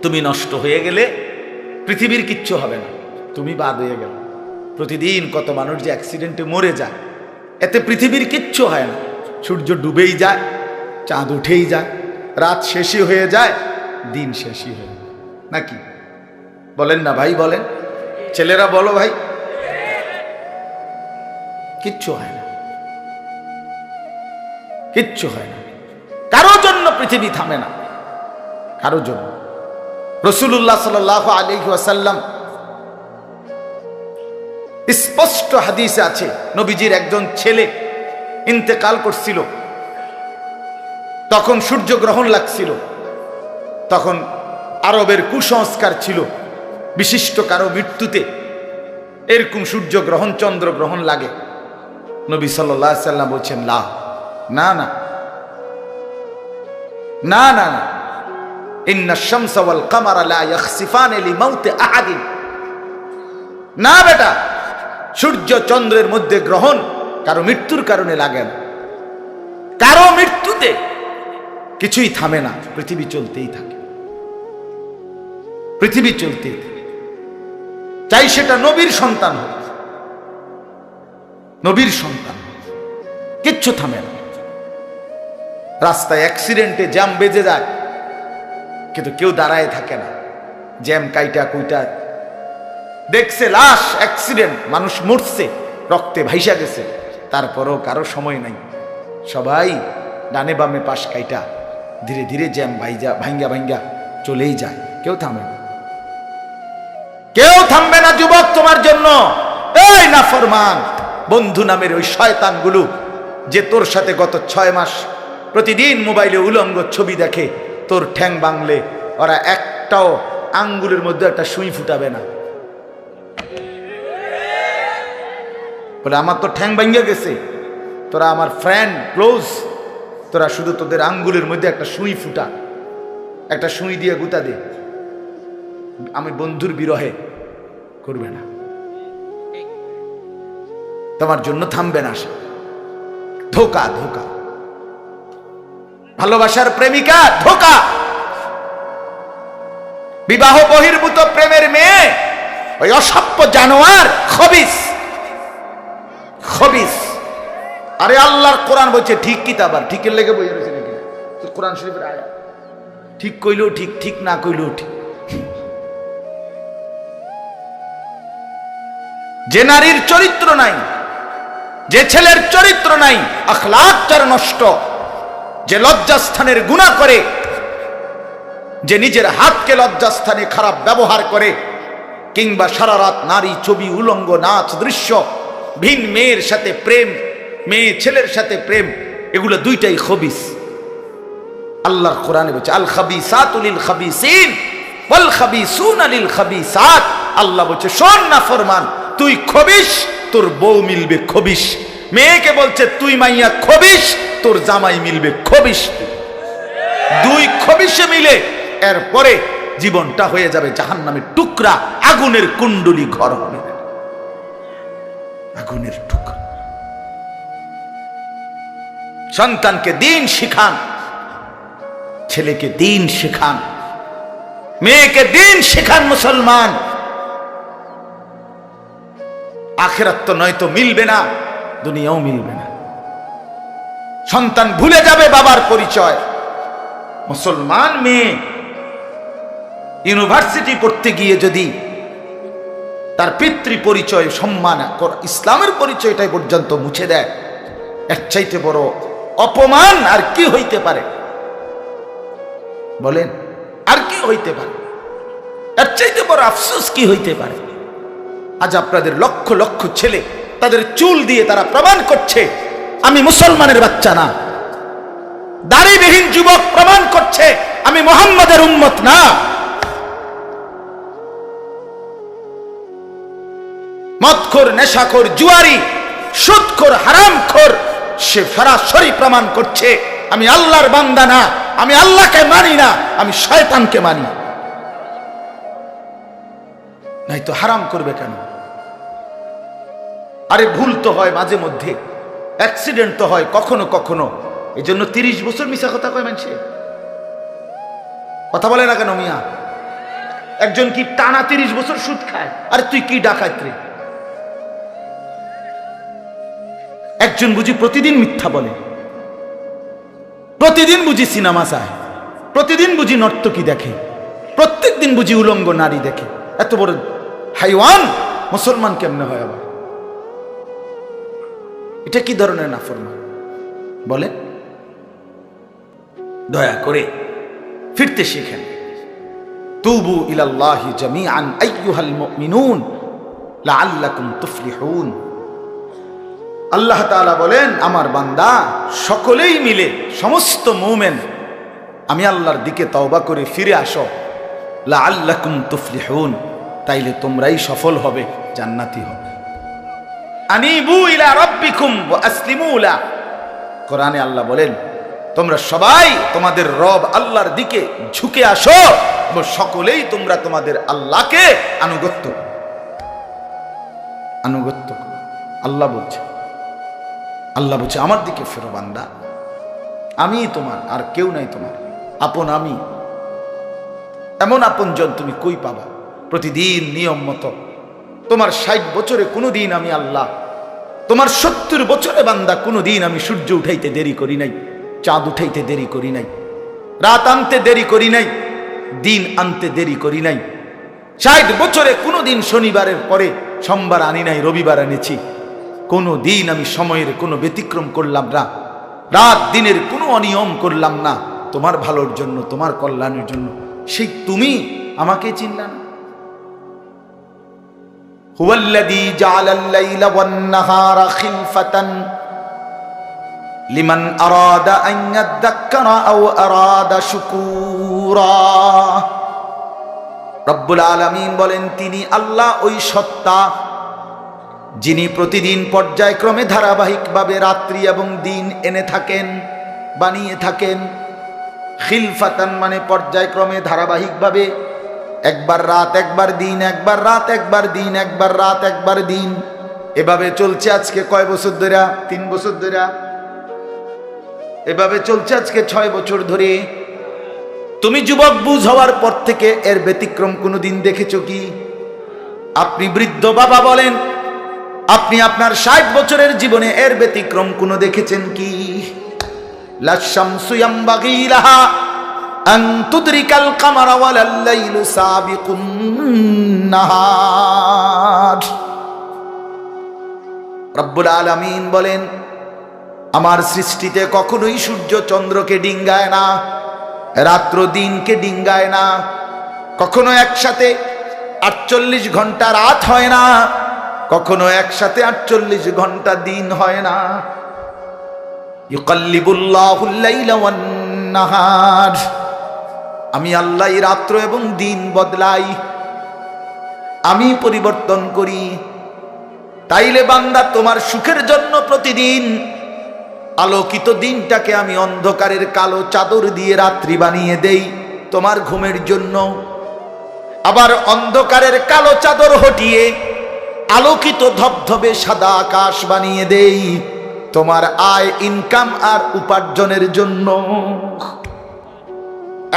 তুমি নষ্ট হয়ে গেলে পৃথিবীর কিচ্ছু হবে না, তুমি বাদ হয়ে গেল। প্রতিদিন কত মানুষ যে অ্যাক্সিডেন্টে মরে যায়, এতে পৃথিবীর কিচ্ছু হয় না। সূর্য ডুবেই যায়, চাঁদ উঠেই যায়, রাত শেষই হয়ে যায়, দিন শেষই হয়ে যায়, নাকি বলেন না ভাই? বলেন ছেলেরা, বলো ভাই। কিচ্ছু হয় না, কিচ্ছু হয় না। কারোর জন্য পৃথিবী থামে না, কারোর জন্য। রাসূলুল্লাহ সাল্লাল্লাহু আলাইহি ওয়াসাল্লাম স্পষ্ট হাদিসে আছে, নবীজির একজন ছেলে ইন্তেকাল করছিল, তখন সূর্যগ্রহণ লাগছিল। তখন আরবের কুসংস্কার ছিল, বিশিষ্ট কারো মৃত্যুতে এরকম সূর্যগ্রহণ চন্দ্রগ্রহণ লাগে। নবী সাল্লাল্লাহু আলাইহি ওয়াসাল্লাম বলছেন, না না না না না না, ইন্না শামসা ওয়াল কামারা লা ইয়াখসিফানি লিমাউতি আহাদিন। না বেটা, সূর্য চন্দ্রের মধ্যে গ্রহণ কারো মৃত্যুর কারণে লাগে না। কারো মৃত্যুতে কিছুই থামে না, পৃথিবী চলতেই থাকে, পৃথিবী চলতেই থাকে। চাই সেটা নবীর সন্তান হোক, নবীর সন্তান, কিচ্ছু থামে না। রাস্তায় অ্যাক্সিডেন্টে জ্যাম বেজে যায়, কিন্তু কেউ দাঁড়ায় থাকে না। জ্যাম কাইটা কুইটা দেখছে, লাশ, অ্যাক্সিডেন্ট, মানুষ মরছে, রক্তে ভাইসা গেছে, তারপরও কারো সময় নাই। সবাই ডানে বামে পাশ কাইটা ধীরে ধীরে জ্যাম ভাঙ্গা ভাঙ্গা চলেই যায়, কেউ থামে না, কেউ থামবে না। যুবক, তোমার জন্য এই নাফরমান বন্ধু নামের ওই শয়তানগুলো যে তোর সাথে গত 6 মাস প্রতিদিন মোবাইলে উলঙ্গ ছবি দেখে, তোর ঠ্যাং বাংলে ওরা একটাও আঙ্গুলের মধ্যে একটা সুই ফুটাবে না। বলে আমার তো ঠ্যাং ভাঙ্গা গেছে, তোরা আমার ফ্রেন্ড ক্লোজ, তোরা শুধু তোদের আঙ্গুলের মধ্যে একটা সুই ফুটা, একটা সুই দিয়ে গুতা দে, আমি বন্ধুর বিরহে করবে না, তোমার জন্য থামবে না সে। ধোকা, ধোকা, ভালোবাসার প্রেমিকা ধোকা, বিবাহ বহির্ভূত প্রেমের মেয়ে ওই অসভ্য জানোয়ার, খবিস, খবিস। আরে আল্লাহর কোরআন বলছে ঠিক কিতাব, আর ঠিকের লেগে বইয়া রয়েছে নাকি? কোরআন শরীফের আয়াত, ঠিক কইলেও ঠিক, ঠিক না কইলেও ঠিক। যে নারীর চরিত্র নাই, যে ছেলের চরিত্র নাই, আখলাক যার নষ্ট, যে লজ্জাস্থানের গুনাহ করে, যে নিজের হাতকে লজ্জাস্থানে খারাপ ব্যবহার করে, কিংবা সারা রাত নারী ছবি, উলঙ্গ নাচ দৃশ্য, ভিন মেয়ের সাথে প্রেম, মেয়ে ছেলের সাথে প্রেম, এগুলো দুইটাই খবিস। আল্লাহর কোরআনে বলছে আল খাবিসাতু লিল খাবিসিন ওয়াল খাবিসুনা লিল খাবিসাত। আল্লাহ বলছে শোন না ফরমান, তুই খবিস, তোর বউ মিলবে খবিস। মেয়েকে বলছে তুই মাইয়া খবিস, তোর জামাই মিলবে খবিস। দুই খবিসে মিলে এরপরে জীবনটা হয়ে যাবে জাহান্নামের টুকরা, আগুনের কুণ্ডলী ঘর হবে, আগুনের টুকরা। সন্তানকে দিন শিখান, ছেলেকে দিন শিখান, মেয়েকে দিন শিখান। মুসলমান, আখিরাত তো নয়তো মিলবে না, দুনিয়াও মিলবে না। সন্তান ভুলে যাবে বাবার পরিচয়। মুসলমান মেয়ে ইউনিভার্সিটি পড়তে গিয়ে যদি তার পিতৃ পরিচয়, সম্মান, ইসলামের পরিচয়টাই পর্যন্ত মুছে দেয়, এর চাইতে বড় অপমান আর কি হইতে পারে? বলেন, আর কি হইতে পারে? এর চাইতে বড় আফসোস কি হইতে পারে? আজ আপনাদের লক্ষ লক্ষ ছেলে তাদের চুল দিয়ে তারা প্রমাণ করছে আমি মুসলমানের বাচ্চা না। দাড়িবিহীন যুবক প্রমাণ করছে আমি মুহাম্মাদের উম্মত না। মদখোর, নেশাখোর, জুয়ারি, সুদখোর, হারামখোর, সে সরাসরি প্রমাণ করছে আমি আল্লাহর বান্দা না, আমি আল্লাহকে মানি না, আমি শয়তানকে মানি। নাই তো হারাম করবে কেন? আরে ভুল তো হয় মাঝে মধ্যে, অ্যাক্সিডেন্ট তো হয় কখনো কখনো, এই জন্য 30 বছর মিশা কথা কয় মানুষে। কথা বলে না কেন মিয়া? একজন কি টানা 30 বছর সুদ খায়? আর তুই কি ডাকাত রে? একজন বুঝি প্রতিদিন মিথ্যা বলে, প্রতিদিন বুঝি সিনেমা চায়, প্রতিদিন বুঝি নর্তকী দেখে, প্রত্যেক দিন বুঝি উলঙ্গ নারী দেখে। এত বড় হাইওয়ান মুসলমান কেমনে হয় আবার? এটা কি ধরনের নাফরমান বলে? দয়া করে ফিরতে শিখেন। তুবু ইলাল্লাহি জামিআন আইয়ুহাল মুমিনুন লাআল্লাকুম তুফলিহুন। আল্লাহ তাআলা বলেন, আমার বান্দা সকলেই মিলে, সমস্ত মুমিন আমি আল্লাহর দিকে তওবা করে ফিরে আসো, লাআল্লাকুম তুফলিহুন, তাইলে তোমরাই সফল হবে, জান্নাতি হবে। আনিবু ইলা রাব্বিকুম ওয়া আসলিমু লা। কোরআনে আল্লাহ বলেন, তোমরা সবাই তোমাদের রব আল্লাহর দিকে ঝুঁকে আসো এবং সকলেই তোমরা তোমাদের আল্লাহকে আনুগত্য। আল্লাহ বলছে, আল্লাহ বলছে আমার দিকে ফেরো বান্দা, আমি তোমার, আর কেউ নাই তোমার আপন। আমি এমন আপনজন তুমি কই পাবা? প্রতিদিন নিয়ম মতো তোমার 60 বছরে কোনোদিন আমি আল্লাহ, তোমার 70 বছরে বান্দা কোনোদিন আমি সূর্য উঠাইতে দেরি করি নাই, চাঁদ উঠাইতে দেরি করি নাই, রাত আনতে দেরি করি নাই, দিন আনতে দেরি করি নাই। 60 বছরে কোনোদিন শনিবারের পরে সোমবার আনি নাই, রবিবার এনেছি। কোনো দিন আমি সময়ের কোনো ব্যতিক্রম করলাম না, রাত দিনের কোনো অনিয়ম করলাম না, তোমার ভালোর জন্য, তোমার কল্যাণের জন্য। সেই তুমি আমাকে চিনলা না? হুয়াল্লাযী জাআলাল লাইলা ওয়ান নাহারা খিলফাতান লিমান আরাদা আন ইয়াযাক্কারা আও আরাদা শুকুরা। রব্বুল আলামিন বলেন, তিনি আল্লাহ ওই সত্তা যিনি প্রতিদিন পর্যায়ক্রমে ধারাবাহিকভাবে রাত্রি এবং দিন এনে থাকেন, বানিয়ে থাকেন। খিলফাতান মানে পর্যায়ক্রমে ধারাবাহিকভাবে, একবার রাত একবার দিন, একবার রাত একবার দিন, একবার রাত একবার দিন, এভাবে চলছে আজকে কয় বছর ধরে? 3 বছর ধরে। এভাবে চলছে আজকে 6 বছর ধরে। তুমি যুবক বুঝ হওয়ার পর থেকে এর ব্যতিক্রম কোনোদিন দেখেছো কি? আপনি বৃদ্ধ বাবা বলেন, আপনি আপনার 60 বছরের জীবনে এর ব্যতিক্রম কোনো দেখেছেন কি? লাশ-শামসু ইয়ামবাগী লাহা আন তুদরিকাল কামারা ওয়ালাল লাইলু সাবিকুন নাহার। রব্বুল আলামিন বলেন, আমার সৃষ্টিতে কখনোই সূর্য চন্দ্রকে ডিঙ্গায় না, রাত্র দিনকে ডিঙ্গায় না, কখনো একসাথে 48 ঘন্টা রাত হয় না, কখনো একসাথে 48 ঘন্টা দিন হয় না। ইউকাল্লিবুল্লাহুল লাইলা ওয়ান নাহার, আমি আল্লাহ রাত্র এবং দিন বদলাই, আমি পরিবর্তন করি। তাইলে বান্দা তোমার সুখের জন্য প্রতিদিন আলোকিত দিনটাকে আমি অন্ধকারের কালো চাদর দিয়ে রাত্রি বানিয়ে দেই তোমার ঘুমের জন্য, আবার অন্ধকারের কালো চাদর হটিয়ে আলোকিত ধবধবে সাদা আকাশ বানিয়ে দেই তোমার আয়, ইনকাম আর উপার্জনের জন্য।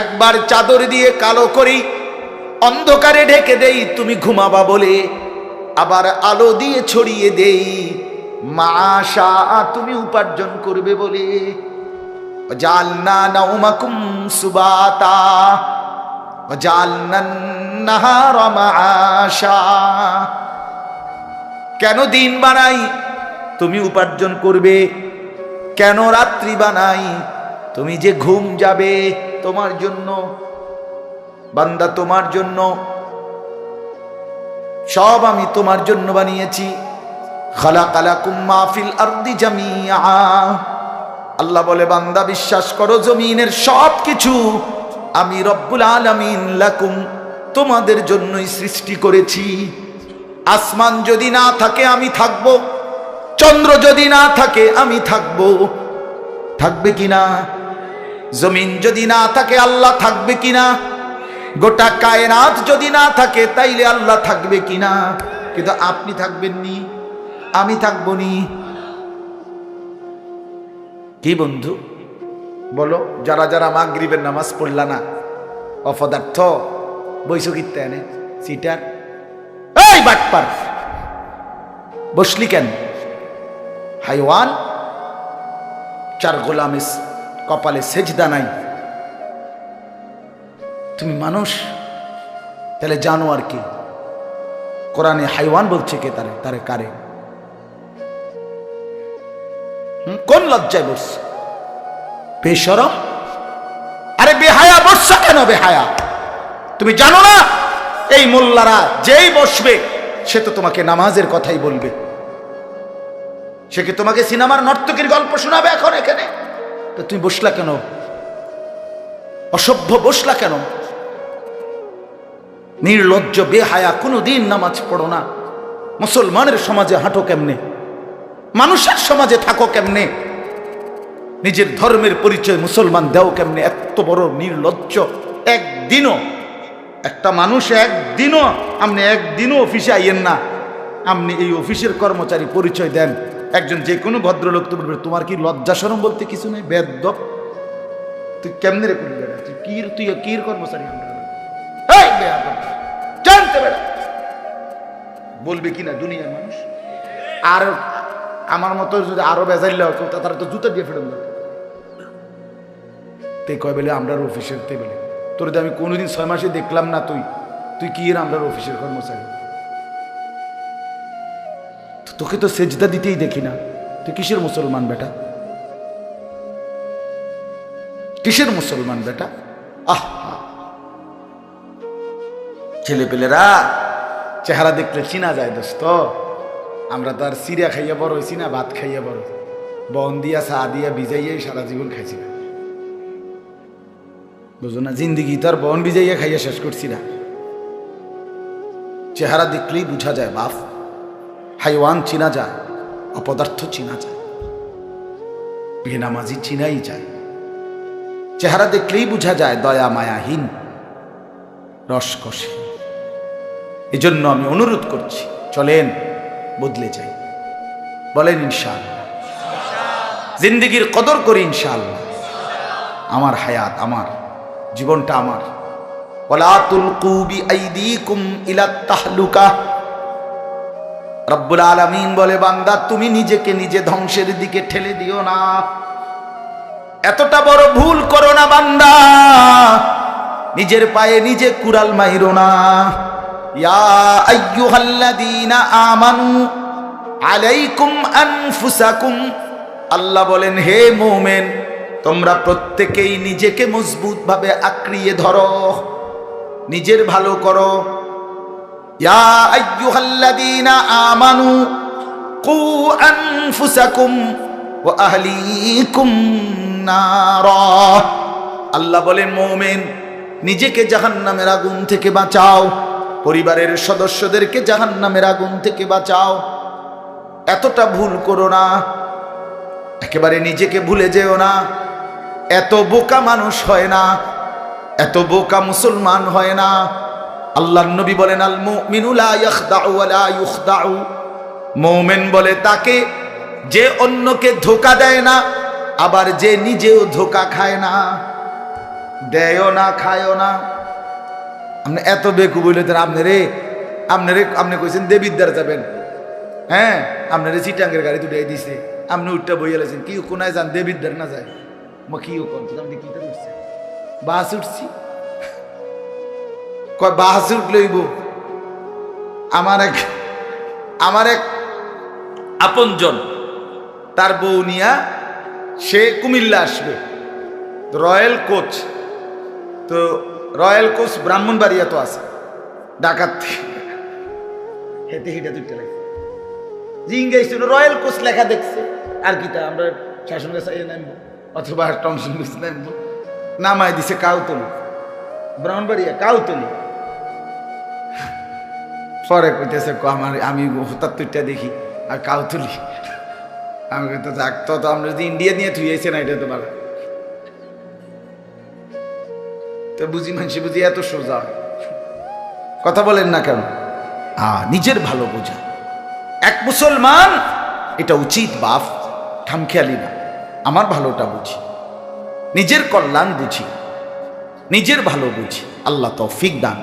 একবার চাদর দিয়ে কালো করি, অন্ধকারে ঢেকে দেই তুমি ঘুমাবা বলে, আবার আলো দিয়ে ছড়িয়ে দেই মাশা তুমি উপার্জন করবে বলে। জালনা নাউমাকুম সুবাতা জালনান নাহারা মাশা। কেন দিন বানাই? তুমি উপার্জন করবে। কেন রাত্রি বানাই? তুমি যে ঘুম যাবে তোমার জন্য। বান্দা তোমার জন্য, সব আমি তোমার জন্য বানিয়েছি। খালাকালাকুম মা ফিল আরদি জামিআ। আল্লাহ বলে, বান্দা বিশ্বাস করো, জমিনের সব কিছু আমি রব্বুল আলামিন লাকুম তোমাদের জন্যই সৃষ্টি করেছি। আসমান যদি না থাকে আমি থাকব, চন্দ্র যদি না থাকে আমি থাকব, থাকবে কিনা? জমিন যদি না থাকে আল্লাহ থাকবে কিনা? গোটা কায়নাত যদি না থাকে তাইলে আল্লাহ থাকবে কিনা? কিন্তু আপনি থাকবেন নি, আমি থাকবো নি। কি বন্ধু বলো, যারা যারা মাগরিবের নামাজ পড়লা না, অপদার্থ, বইছো কিত্তে এনে সিটার, এই বাটপার বসলি কেন? হাইওয়ান, চার গোলামের কপালে সেজদা নাই, তুমি মানুষ, তাহলে জানোয়ার কি? কোরআনে হাইওয়ান বলছে কে? তারে তারে কারে? কোন লজ্জায় বসছে? বেশরম, আরে বেহায়া বসছা কেন? বেহায়া, তুমি জানো না এই মোল্লারা যেই বসবে সে তো তোমাকে নামাজের কথাই বলবে, সে কি তোমাকে সিনেমার নর্তকীর গল্প শোনাবে এখন এখানে? তো তুমি বসলা কেন? অসভ্য বসলা কেন? নির্লজ্জ বেহায়া, কোনোদিন নামাজ পড়ো না, মুসলমানের সমাজে হাঁটো কেমনে? মানুষের সমাজে থাকো কেমনে? নিজের ধর্মের পরিচয় মুসলমান দেও কেমনে? এত বড় নির্লজ্জ। একদিনও একটা মানুষ একদিনও অফিসে আইয়েন না, আপনি এই অফিসের কর্মচারী পরিচয় দেন, একজন যে কোনো ভদ্রলোক তো বলবে তোমার কি লজ্জা শরম বলতে কিছু নেই? বেয়াদব, তুই কেমনে রে করবি? তুই কির কর্মচারী? জানতে বেড়া বলবে কিনা দুনিয়ার মানুষ? আর আমার মতো যদি আরো বেজাইলে তারা তো জুতা দিয়ে ফেরত তে কয় বেলে আমরা অফিসের তে বেলে তোর আমি কোনোদিন 6 মাসে দেখলাম না, তুই কি আমরা অফিসের কর্মচারী? তোকে তো সেজদা দিতেই দেখি না, তুই কিসের মুসলমান বেটা? কিসের মুসলমান বেটা? আহ, ছেলে পেলেরা চেহারা দেখলে চিনা যায় দোস্ত। আমরা তো আর সিরিয়া খাইয়া বড় হয়েছি না, ভাত খাইয়া বড়, বন দিয়া চা দিয়া ভিজাইয়াই সারা জীবন খাইছি না, বুঝো না? জিন্দিগি তো আর বন ভিজাইয়া খাইয়া শেষ করছি না। চেহারা দেখলেই বুঝা যায় বাপ, হাইওয়ান চিনা যায়, অপদার্থ চিনা যায়, বেনামাজি চিনাই যায়। চেহারা দেখলেই বুঝা যায় দয়া মায়াহীন, রসকসে। এজন্য আমি অনুরোধ করছি, চলেন বদলে যাই, বলেন ইনশাআল্লাহ। জিন্দেগির কদর করি ইনশাআল্লাহ। আমার হায়াত আমার, জীবনটা আমার। ওয়ালা তুলকু বিআইদিকুম ইলাত তাহলুকা। রব্বুল আলামিন বলে, বান্দা তুমি নিজেকে নিজে ধ্বংসের দিকে ঠেলে দিও না, এতটা বড় ভুল করো না বান্দা, নিজের পায়ে নিজে কুড়াল মাইরো না। ইয়া আইয়ুহাল্লাযীনা আমানু আলাইকুম আনফুসাকুম, আল্লাহ বলেন হে মুমিন তোমরা প্রত্যেকেই নিজেকে মজবুত ভাবে আঁকড়িয়ে ধরো, নিজের ভালো করো। ইয়া আইয়ুহাল্লাযীনা আমানু কু আনফুসাকুম ওয়া আহলিকুম নারা, আল্লাহ বলেন মুমিন নিজেকে জাহান্নামের আগুন থেকে বাঁচাও, পরিবারের সদস্যদেরকে জাহান্নামের আগুন থেকে বাঁচাও। এতটা ভুল করো না, একেবারে নিজেকে ভুলে যেও না। এত বোকা মানুষ হয় না, এত বোকা মুসলমান হয় না। আল্লাহর নবী বলেন, আল মুমিনু লা ইয়াখদাউ ওয়া লা ইউখদাউ, মুমিন বলে তাকে যে অন্যকে ধোঁকা দেয় না, আবার যে নিজেও ধোঁকা খায় না। দেয়ও না, খায়ও না। আপনি এত বেকু বলে আপনি কইছেন দেবিদ্বার যাবেন, হ্যাঁ আপনারে চিটাঙ্গের গাড়ি দুটাই দিছে, আপনি উঠটা বইয়া লাইছেন, কি কোনায় যান দেবিদ্বার না যায়? মা কি আপনি কি উঠছে? বাস উঠছি, কয় বাস উঠলেইব। আমার এক আপনজন, তার বউ নিয়া সে কুমিল্লা আসবে, রয়্যাল কোচ, তো রয়্যাল কোচ ব্রাহ্মণবাড়িয়া তো আছে, ডাকাত হেঁটে হেঁটে দুইটা লাগছে, জিঙ্গাইছিল রয়্যাল কোচ লেখা দেখছে, আর কি তা আমরা শাসন গাছ নামবো অথবা টমসন গাছ নামবো, নামায় দিছে কাউতলি, ব্রাহ্মণবাড়িয়া কাউতলি। পরে কইতেছে আমি হঠাৎ তুইটা দেখি আর কাউতলি, আমি তো যাক, তো আমরা যদি ইন্ডিয়া নিয়ে থুইয়েছে না, এটা তো ভালো তো বুঝি, মানুষ বুঝি এত সোজা কথা বলেন না কেন? নিজের ভালো বোঝা এক মুসলমান, এটা উচিত বাপ, খামখেয়ালি না। আমার ভালোটা বুঝি, নিজের কল্যাণ বুঝি, নিজের ভালো বুঝি। আল্লাহ তৌফিক দান।